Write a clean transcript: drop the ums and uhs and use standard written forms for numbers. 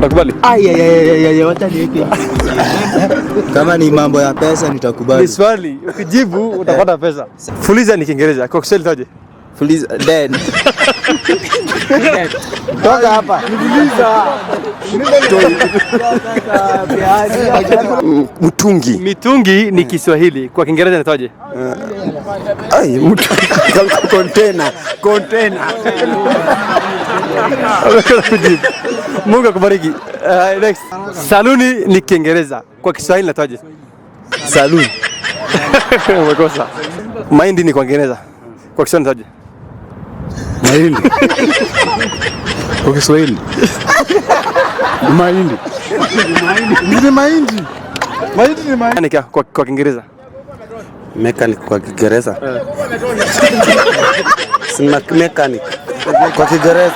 Unakubali? Wacha niweke. Kama ni mambo ya pesa nitakubali. Ni swali, ukijibu utapata pesa. Fuliza ni Kiingereza, kwa Kiswahili taje? Fuliza then. Toka hapa. Mtungi. Mitungi ni Kiswahili, kwa Kiingereza inataje? Container. Mungu akubariki. Next. Saluni ni Kiingereza, kwa Kiswahili inataje? Saluni. Umekosa. Mahindi ni kwa Kiingereza, kwa Kiswahili inataje? Mahindi. Kwa Kiswahili. Mahindi. Ni mahindi. Mahindi ni mahindi. Mechanic kwa Kiingereza. Mechanic kwa Kiingereza. Sina mechanic kwa Kiingereza.